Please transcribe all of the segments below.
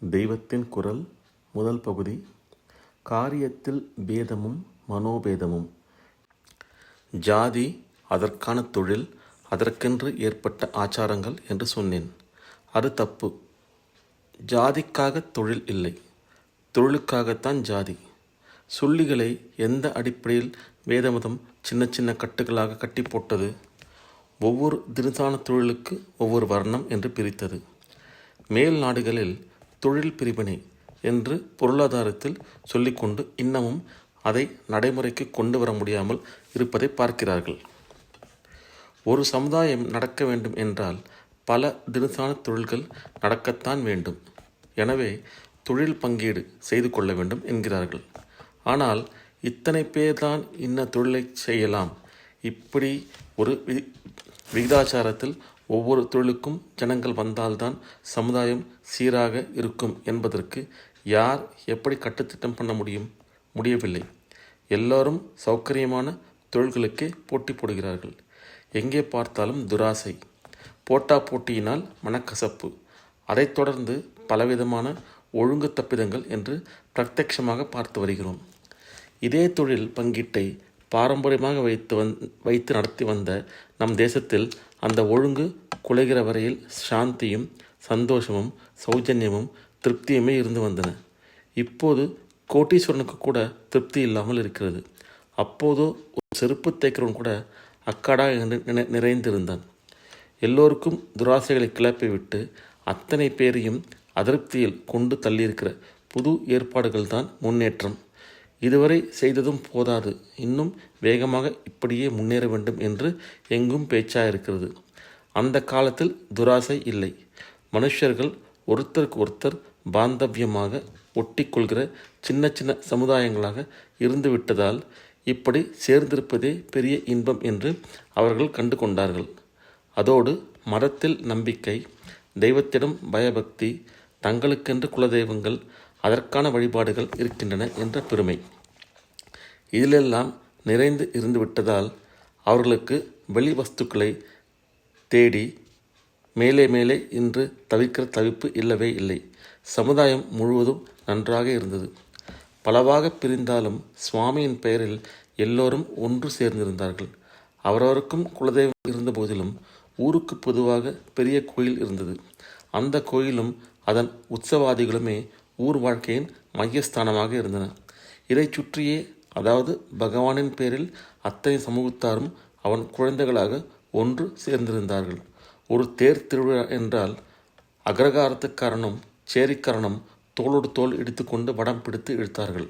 தெய்வத்தின் குரல் முதல் பகுதி. காரியத்தில் பேதமும் மனோபேதமும். ஜாதி, அதற்கான தொழில், அதற்கென்று ஏற்பட்ட ஆச்சாரங்கள் என்று சொன்னேன். அது தப்பு. ஜாதிக்காக தொழில் இல்லை, தொழிலுக்காகத்தான் ஜாதி. சொல்லிகளை எந்த அடிப்படையில் வேதமதம் சின்ன சின்ன கட்டுகளாக கட்டி போட்டது? ஒவ்வொரு தினசான தொழிலுக்கு ஒவ்வொரு வர்ணம் என்று பிரித்தது. மேல் நாடுகளில் தொழில் பிரிவினை என்று பொருளாதாரத்தில் சொல்லிக்கொண்டு இன்னமும் அதை நடைமுறைக்கு கொண்டு வர முடியாமல் இருப்பதை பார்க்கிறார்கள். ஒரு சமுதாயம் நடக்க வேண்டும் என்றால் பல தினசான தொழில்கள் நடக்கத்தான் வேண்டும். எனவே தொழில் பங்கீடு செய்து கொள்ள வேண்டும் என்கிறார்கள். ஆனால் இத்தனை பேர்தான் இன்ன தொழிலை செய்யலாம், இப்படி ஒரு விகிதாச்சாரத்தில் ஒவ்வொரு தொழிலுக்கும் ஜனங்கள் வந்தால்தான் சமுதாயம் சீராக இருக்கும் என்பதற்கு யார் எப்படி கட்டுத்திட்டம் பண்ண முடியவில்லை. எல்லாரும் சௌகரியமான தொழில்களுக்கே போட்டி போடுகிறார்கள். எங்கே பார்த்தாலும் துராசை, போட்டியினால் மனக்கசப்பு, அதைத் தொடர்ந்து பலவிதமான ஒழுங்கு தப்பிதங்கள் என்று பிரத்யட்சமாக பார்த்து வருகிறோம். இதே தொழில் பங்கீட்டை பாரம்பரியமாக வைத்து நடத்தி வந்த நம் தேசத்தில் அந்த ஒழுங்கு குலைகிற வரையில் சாந்தியும் சந்தோஷமும் சௌஜன்யமும் திருப்தியுமே இருந்து வந்தன. இப்போது கோட்டீஸ்வரனுக்கு கூட திருப்தி இல்லாமல் இருக்கிறது. அப்போதோ ஒரு செருப்பு தைக்கிறவன் கூட அக்காடா என்று நிறைந்திருந்தான். எல்லோருக்கும் துராசைகளை கிளப்பிவிட்டு அத்தனை பேரையும் அதிருப்தியில் கொண்டு தள்ளியிருக்கிற புது ஏற்பாடுகள் தான் முன்னேற்றம். இதுவரை செய்ததும் போதாது, இன்னும் வேகமாக இப்படியே முன்னேற வேண்டும் என்று எங்கும் பேச்சாயிருக்கிறது. அந்த காலத்தில் துராசை இல்லை. மனுஷர்கள் ஒருத்தருக்கு ஒருத்தர் பாந்தவியமாக ஒட்டிக்கொள்கிற சின்ன சின்ன சமுதாயங்களாக இருந்து விட்டதால் இப்படி சேர்ந்திருப்பதே பெரிய இன்பம் என்று அவர்கள் கண்டு கொண்டார்கள். அதோடு மதத்தில் நம்பிக்கை, தெய்வத்திடம் பயபக்தி, தங்களுக்கென்று குலதெய்வங்கள், அதற்கான வழிபாடுகள் இருக்கின்றன என்ற பெருமை இதிலெல்லாம் நிறைந்து இருந்து விட்டதால் அவர்களுக்கு வெளி வஸ்துக்களை தேடி மேலே மேலே இன்று தவிர்க்கிற தவிப்பு இல்லவே இல்லை. சமுதாயம் முழுவதும் நன்றாக இருந்தது. பலவாக பிரிந்தாலும் சுவாமியின் பெயரில் எல்லோரும் ஒன்று சேர்ந்திருந்தார்கள். அவரவருக்கும் குலதெய்வம் இருந்த போதிலும் ஊருக்கு பொதுவாக பெரிய கோயில் இருந்தது. அந்த கோயிலும் அதன் உற்சவாதிகளுமே ஊர் வாழ்க்கையின் மையஸ்தானமாக இருந்தன. இதை சுற்றியே, அதாவது பகவானின் பேரில் அத்தனை சமூகத்தாரும் அவன் குழந்தைகளாக ஒன்று சேர்ந்திருந்தார்கள். ஒரு தேர் திருவிழா என்றால் அக்ரகாரத்துக்காரனும் சேரிக்காரனும் தோளோடு தோள் இடித்துக்கொண்டு வடம் பிடித்து இழுத்தார்கள்.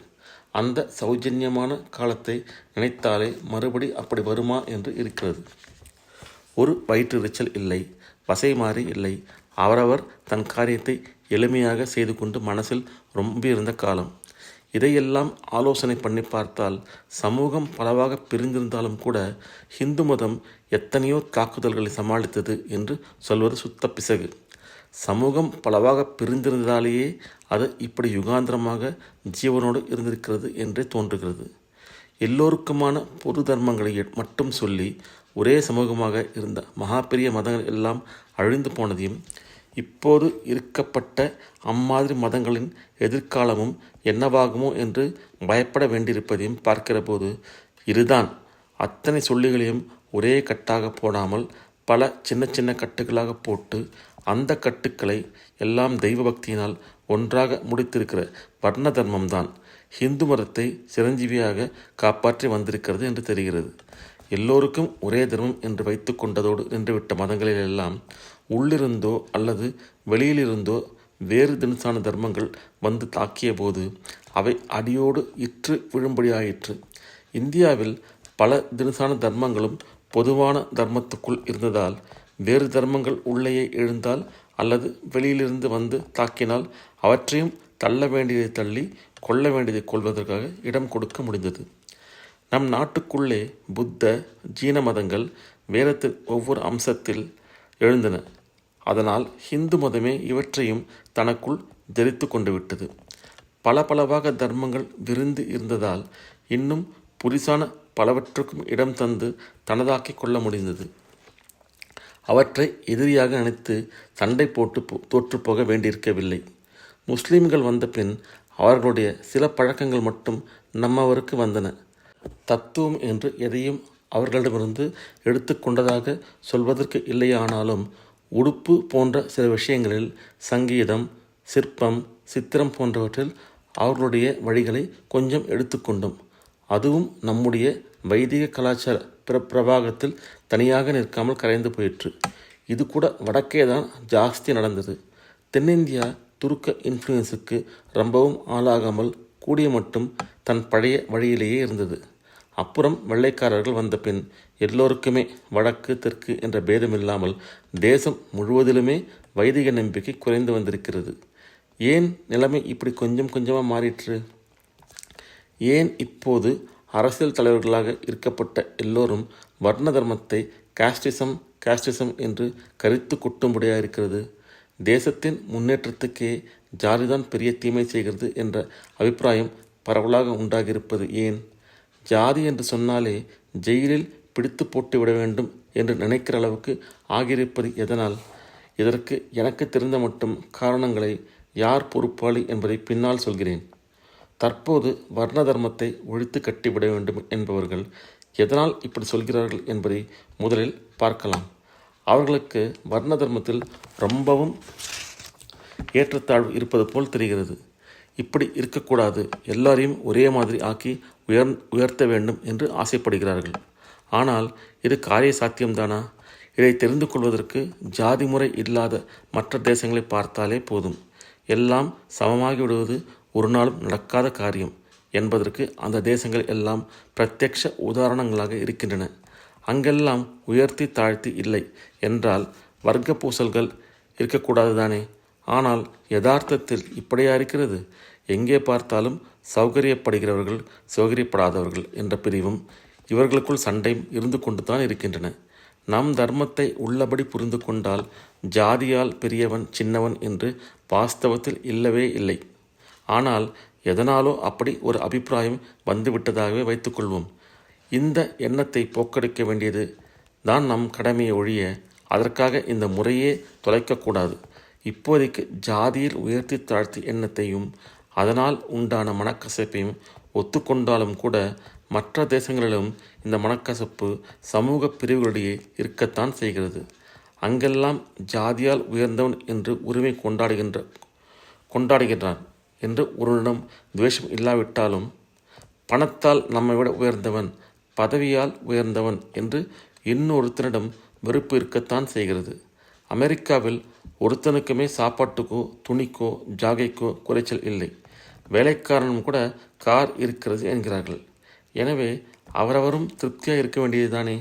அந்த சௌஜன்யமான காலத்தை நினைத்தாலே மறுபடி அப்படி வருமா என்று இருக்கிறது. ஒரு வயிற்றெரிச்சல் இல்லை, வசை மாறி இல்லை. அவரவர் தன் காரியத்தை எளிமையாக செய்து கொண்டு மனசில் ரொம்ப இருந்த காலம். இதையெல்லாம் ஆலோசனை பண்ணி பார்த்தால் சமூகம் பலவாக பிரிந்திருந்தாலும் கூட ஹிந்து மதம் எத்தனையோ தாக்குதல்களை சமாளித்தது என்று சொல்வது சுத்த பிசகு. சமூகம் பலவாக பிரிந்திருந்ததாலேயே அது இப்படி யுகாந்திரமாக ஜீவனோடு இருந்திருக்கிறது என்றே தோன்றுகிறது. எல்லோருக்குமான பொது தர்மங்களை மட்டும் சொல்லி ஒரே சமூகமாக இருந்த மகா பெரிய மதங்கள் எல்லாம் அழிந்து போனதையும், இப்போது இருக்கப்பட்ட அம்மாதிரி மதங்களின் எதிர்காலமும் என்னவாகுமோ என்று பயப்பட வேண்டியிருப்பதையும் பார்க்கிற போது இதுதான். அத்தனை சொல்லிகளையும் ஒரே கட்டாக போடாமல் பல சின்ன சின்ன கட்டுகளாக போட்டு அந்த கட்டுக்களை எல்லாம் தெய்வ பக்தியினால் ஒன்றாக முடித்திருக்கிற வர்ண தர்மம்தான் ஹிந்து மதத்தை சிரஞ்சீவியாக காப்பாற்றி வந்திருக்கிறது என்று தெரிகிறது. எல்லோருக்கும் ஒரே தர்மம் என்று வைத்து கொண்டதோடு நின்றுவிட்ட மதங்களிலெல்லாம் உள்ளிருந்தோ அல்லது வெளியிலிருந்தோ வேறு தினசான தர்மங்கள் வந்து தாக்கிய போது அவை அடியோடு இற்று விழும்படியாயிற்று. இந்தியாவில் பல தினசான தர்மங்களும் பொதுவான தர்மத்துக்குள் இருந்ததால் வேறு தர்மங்கள் உள்ளேயே எழுந்தால் அல்லது வெளியிலிருந்து வந்து தாக்கினால் அவற்றையும் தள்ள வேண்டியதை தள்ளி கொள்ள வேண்டியதை கொள்வதற்காக இடம் கொடுக்க முடிந்தது. நம் நாட்டுக்குள்ளே புத்த ஜீன மதங்கள் வேதத்தின் ஒவ்வொரு அம்சத்தில் எழுந்தன. அதனால் ஹிந்து மதமே இவற்றையும் தனக்குள் தரித்து கொண்டு விட்டது. பலவாக தர்மங்கள் விரிந்து இருந்ததால் இன்னும் புரிசான பலவற்றுக்கும் இடம் தந்து தனதாக்கி கொள்ள முடிந்தது. அவற்றை எதிரியாக நினைத்து சண்டை போட்டு தோற்றுப்போக வேண்டியிருக்கவில்லை. முஸ்லிம்கள் வந்த பின் அவர்களுடைய சில பழக்கங்கள் மட்டும் நம்மவருக்கு வந்தன. தத்துவம் என்று எதையும் அவர்களிடமிருந்து எடுத்துக்கொண்டதாக சொல்வதற்கு இல்லையானாலும் உடுப்பு போன்ற சில விஷயங்களில், சங்கீதம், சிற்பம், சித்திரம் போன்றவற்றில் அவர்களுடைய வழிகளை கொஞ்சம் எடுத்துக்கொண்டோம். அதுவும் நம்முடைய வைதிக கலாச்சார பிரபாகத்தில் தனியாக நிற்காமல் கரைந்து போயிற்று. இது கூட வடக்கே தான் ஜாஸ்தி நடந்தது. தென்னிந்தியா துருக்க இன்ஃப்ளூயன்ஸுக்கு ரொம்பவும் ஆளாகாமல் கூடிய மட்டும் தன் பழைய வழியிலேயே இருந்தது. அப்புறம் வெள்ளைக்காரர்கள் வந்த பின் எல்லோருக்குமே வடக்கு தெற்கு என்ற பேதமில்லாமல் தேசம் முழுவதிலுமே வைதிக நம்பிக்கை குறைந்து வந்திருக்கிறது. ஏன் நிலைமை இப்படி கொஞ்சம் கொஞ்சமாக மாறிற்று? ஏன் இப்போது அரசியல் தலைவர்களாக இருக்கப்பட்ட எல்லோரும் வர்ண தர்மத்தை காஸ்டிசம் என்று கரித்து கொட்டும்படியாக இருக்கிறது? தேசத்தின் முன்னேற்றத்துக்கே ஜாதிதான் பெரிய தீமை செய்கிறது என்ற அபிப்பிராயம் பரவலாக உண்டாகியிருப்பது ஏன்? ஜாதி என்று சொன்னாலே ஜெயிலில் பிடித்து போட்டு விட வேண்டும் என்று நினைக்கிற அளவுக்கு ஆகியிருப்பது எதனால்? இதற்கு எனக்கு தெரிந்த மட்டும் காரணங்களை யார் பொறுப்பாளி என்பதை பின்னால் சொல்கிறேன். தற்போது வர்ண தர்மத்தை ஒழித்து கட்டிவிட வேண்டும் என்பவர்கள் எதனால் இப்படி சொல்கிறார்கள் என்பதை முதலில் பார்க்கலாம். அவர்களுக்கு வர்ண தர்மத்தில் ரொம்பவும் ஏற்றத்தாழ்வு இருப்பது போல் தெரிகிறது. இப்படி இருக்கக்கூடாது, எல்லாரையும் ஒரே மாதிரி ஆக்கி உயர்த்த வேண்டும் என்று ஆசைப்படுகிறார்கள். ஆனால் இது காரிய சாத்தியம்தானா? இதை தெரிந்து கொள்வதற்கு ஜாதி முறை இல்லாத மற்ற தேசங்களை பார்த்தாலே போதும். எல்லாம் சமமாகி விடுவது ஒரு நாளும் நடக்காத காரியம் என்பதற்கு அந்த தேசங்கள் எல்லாம் பிரத்யக்ஷ உதாரணங்களாக இருக்கின்றன. அங்கெல்லாம் உயர்த்தி தாழ்த்தி இல்லை என்றால் வர்க்க பூசல்கள் இருக்கக்கூடாது தானே. ஆனால் யதார்த்தத்தில் இப்படியா இருக்கிறது? எங்கே பார்த்தாலும் சௌகரியப்படுகிறவர்கள் சௌகரியப்படாதவர்கள் என்ற பிரிவும் இவர்களுக்குள் சண்டையும் இருந்து கொண்டு தான் இருக்கின்றன. நம் தர்மத்தை உள்ளபடி புரிந்து கொண்டால் ஜாதியால் பெரியவன் சின்னவன் என்று வாஸ்தவத்தில் இல்லவே இல்லை. ஆனால் எதனாலோ அப்படி ஒரு அபிப்பிராயம் வந்துவிட்டதாகவே வைத்துக்கொள்வோம். இந்த எண்ணத்தை போக்கடிக்க வேண்டியது தான் நம் கடமையை ஒழிய அதற்காக இந்த முறையே தொலைக்கக்கூடாது. இப்போதைக்கு ஜாதியில் உயர்த்தி தாழ்த்தி எண்ணத்தையும் அதனால் உண்டான மனக்கசப்பையும் ஒத்துக்கொண்டாலும் கூட மற்ற தேசங்களிலும் இந்த மனக்கசப்பு சமூக பிரிவுகளிடையே இருக்கத்தான் செய்கிறது. அங்கெல்லாம் ஜாதியால் உயர்ந்தவன் என்று உரிமை கொண்டாடுகின்றான் என்று ஒருவனிடம் துவேஷம் இல்லாவிட்டாலும் பணத்தால் நம்மை விட உயர்ந்தவன், பதவியால் உயர்ந்தவன் என்று இன்னொருத்தனிடம் வெறுப்பு இருக்கத்தான் செய்கிறது. அமெரிக்காவில் ஒருத்தனுக்குமே சாப்பாட்டுக்கோ துணிக்கோ ஜாகைக்கோ குறைச்சல் இல்லை. வேலைக்காரனும் கூட கார் இருக்கிறது என்கிறார்கள். எனவே அவரவரும் திருப்தியாக இருக்க வேண்டியதுதானே.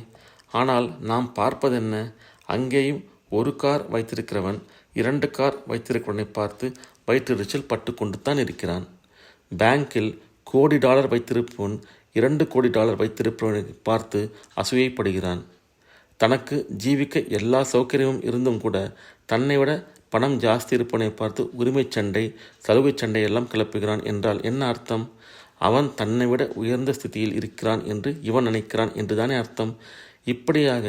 ஆனால் நாம் பார்ப்பதென்ன? அங்கேயும் ஒரு கார் வைத்திருக்கிறவன் 2 கார் வைத்திருக்கிறவனை பார்த்து வயிற்றெரிச்சல் பட்டு கொண்டு தான் இருக்கிறான். பேங்கில் $1,00,00,000 வைத்திருப்பவன் $2 கோடி வைத்திருப்பவனை பார்த்து அசூயைப்படுகிறான். தனக்கு ஜீவிக்க எல்லா சௌகரியமும் இருந்தும் கூட தன்னை விட பணம் ஜாஸ்தி இருப்பவனை பார்த்து உரிமை சண்டை சலுகை சண்டை எல்லாம் கிளப்புகிறான் என்றால் என்ன அர்த்தம்? அவன் தன்னை விட உயர்ந்த ஸ்திதியில் இருக்கிறான் என்று இவன் நினைக்கிறான் என்றுதானே அர்த்தம். இப்படியாக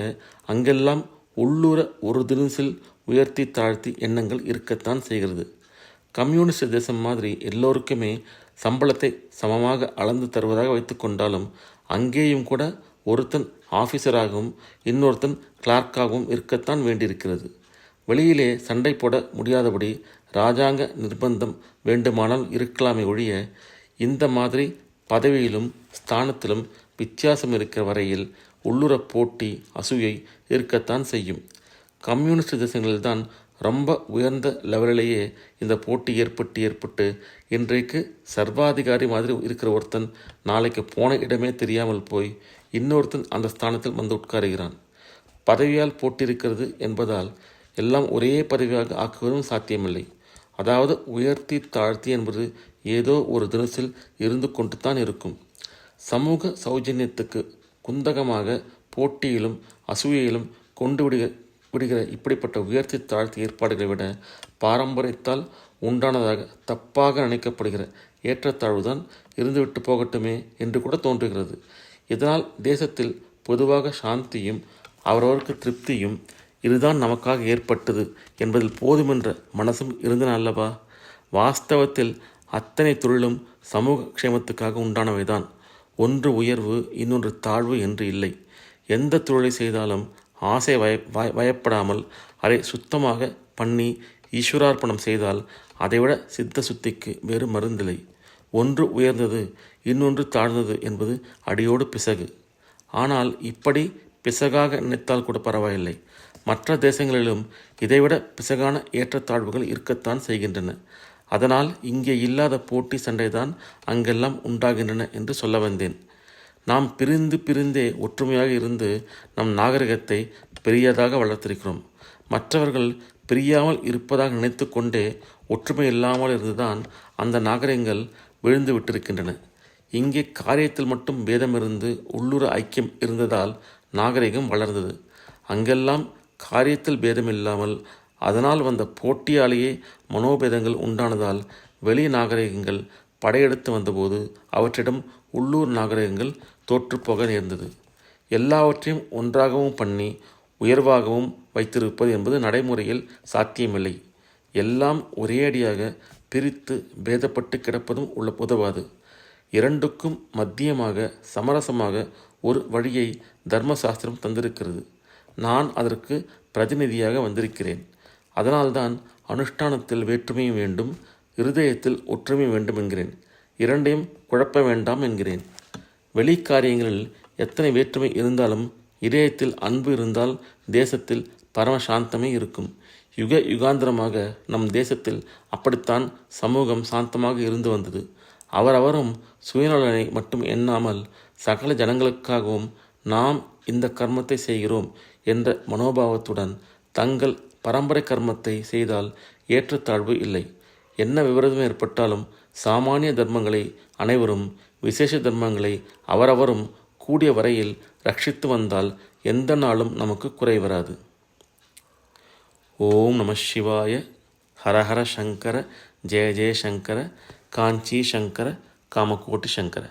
அங்கெல்லாம் உள்ளூர ஒரு தினசில் உயர்த்தி தாழ்த்தி எண்ணங்கள் இருக்கத்தான் செய்கிறது. கம்யூனிஸ்ட் தேசம் மாதிரி எல்லோருக்குமே சம்பளத்தை சமமாக அளந்து தருவதாக வைத்து கொண்டாலும் அங்கேயும் கூட ஒருத்தன் ஆஃபீஸராகவும் இன்னொருத்தன் கிளார்க்காகவும் இருக்கத்தான் வேண்டியிருக்கிறது. வெளியிலே சண்டை போட முடியாதபடி இராஜாங்க நிர்பந்தம் வேண்டுமானால் இருக்கலாமே ஒழிய இந்த மாதிரி பதவியிலும் ஸ்தானத்திலும் வித்தியாசம் இருக்கிற வரையில் உள்ளுர போட்டி அசூயை இருக்கத்தான் செய்யும். கம்யூனிஸ்ட் தேசங்களில்தான் ரொம்ப உயர்ந்த லெவலிலேயே இந்த போட்டி ஏற்பட்டு இன்றைக்கு சர்வாதிகாரி மாதிரி இருக்கிற ஒருத்தன் நாளைக்கு போன இடமே தெரியாமல் போய் இன்னொருத்தன் அந்த ஸ்தானத்தில் வந்து உட்காருகிறான். பதவியால் போட்டிருக்கிறது என்பதால் எல்லாம் ஒரே பதவியாக ஆக்குவதும் சாத்தியமில்லை. அதாவது உயர்த்தி தாழ்த்தி என்பது ஏதோ ஒரு தினசில் இருந்து கொண்டு தான் இருக்கும். சமூக சௌஜன்யத்துக்கு குந்தகமாக போட்டியிலும் அசூயையிலும் கொண்டு விடுகிற இப்படிப்பட்ட உயர்த்தி தாழ்த்தி ஏற்பாடுகளை விட பாரம்பரியத்தால் உண்டானதாக தப்பாக நினைக்கப்படுகிற ஏற்றத்தாழ்வுதான் இருந்துவிட்டு போகட்டுமே என்று கூட தோன்றுகிறது. இதனால் தேசத்தில் பொதுவாக சாந்தியும் அவரவருக்கு திருப்தியும் இதுதான் நமக்காக ஏற்பட்டது என்பதில் போதுமென்ற மனசும் இருந்தன அல்லவா? வாஸ்தவத்தில் அத்தனை தொழிலும் சமூக க்ஷேமத்துக்காக உண்டானவைதான். ஒன்று உயர்வு, இன்னொன்று தாழ்வு என்று இல்லை. எந்த தொழிலை செய்தாலும் ஆசை வயப்படாமல் அதை சுத்தமாக பண்ணி ஈஸ்வரார்ப்பணம் செய்தால் அதைவிட சித்த சுத்திக்கு வேறு மருந்தில்லை. ஒன்று உயர்ந்தது, இன்னொன்று தாழ்ந்தது என்பது அடியோடு பிசகு. ஆனால் இப்படி பிசகாக நினைத்தால் கூட பரவாயில்லை. மற்ற தேசங்களிலும் இதைவிட பிசகான ஏற்றத்தாழ்வுகள் இருக்கத்தான் செய்கின்றன. அதனால் இங்கே இல்லாத போட்டி சண்டைதான் அங்கெல்லாம் உண்டாகின்றன என்று சொல்ல வந்தேன். நாம் பிரிந்தே ஒற்றுமையாக இருந்து நம் நாகரிகத்தை பெரியதாக வளர்த்திருக்கிறோம். மற்றவர்கள் பிரியாமல் இருப்பதாக நினைத்து கொண்டே ஒற்றுமை இல்லாமல் இருந்துதான் அந்த நாகரிகங்கள் விழுந்து விட்டிருக்கின்றன. இங்கே காரியத்தில் மட்டும் பேதம் இருந்து உள்ளூர ஐக்கியம் இருந்ததால் நாகரிகம் வளர்ந்தது. அங்கெல்லாம் காரியத்தில் பேதம் இல்லாமல் அதனால் வந்த போட்டியாலேயே மனோபேதங்கள் உண்டானதால் வெளி நாகரிகங்கள் படையெடுத்து வந்தபோது அவற்றிடம் உள்ளூர் நாகரிகங்கள் தோற்றுப்போக நேர்ந்தது. எல்லாவற்றையும் ஒன்றாகவும் பண்ணி உயர்வாகவும் வைத்திருப்பது என்பது நடைமுறையில் சாத்தியமில்லை. எல்லாம் ஒரேடியாக பிரித்து பேதப்பட்டு கிடப்பதும் உதவாது. இரண்டுக்கும் மத்தியமாக சமரசமாக ஒரு வழியை தர்மசாஸ்திரம் தந்திருக்கிறது. நான் அதற்கு பிரதிநிதியாக வந்திருக்கிறேன். அதனால்தான் அனுஷ்டானத்தில் வேற்றுமையும் வேண்டும், இருதயத்தில் ஒற்றுமை வேண்டும் என்கிறேன். இரண்டையும் குழப்ப வேண்டாம் என்கிறேன். வெளிக்காரியங்களில் எத்தனை வேற்றுமை இருந்தாலும் இதயத்தில் அன்பு இருந்தால் தேசத்தில் பரமசாந்தமே இருக்கும். யுகாந்திரமாக நம் தேசத்தில் அப்படித்தான் சமூகம் சாந்தமாக இருந்து வந்தது. அவரவரும் சுயநலனை மட்டும் எண்ணாமல் சகல ஜனங்களுக்காகவும் நாம் இந்த கர்மத்தை செய்கிறோம் என்ற மனோபாவத்துடன் தங்கள் பரம்பரை கர்மத்தை செய்தால் ஏற்றத்தாழ்வு இல்லை. என்ன விபரீதம் ஏற்பட்டாலும் சாமானிய தர்மங்களை அனைவரும், விசேஷ தர்மங்களை அவரவரும் கூடிய வரையில் ரட்சித்து வந்தால் எந்த நாளும் நமக்கு குறை வராது. ஓம் நம சிவாய. ஹரஹர சங்கர, ஜெய ஜெய சங்கர, காஞ்சி சங்கர, காமகோட்டி சங்கர.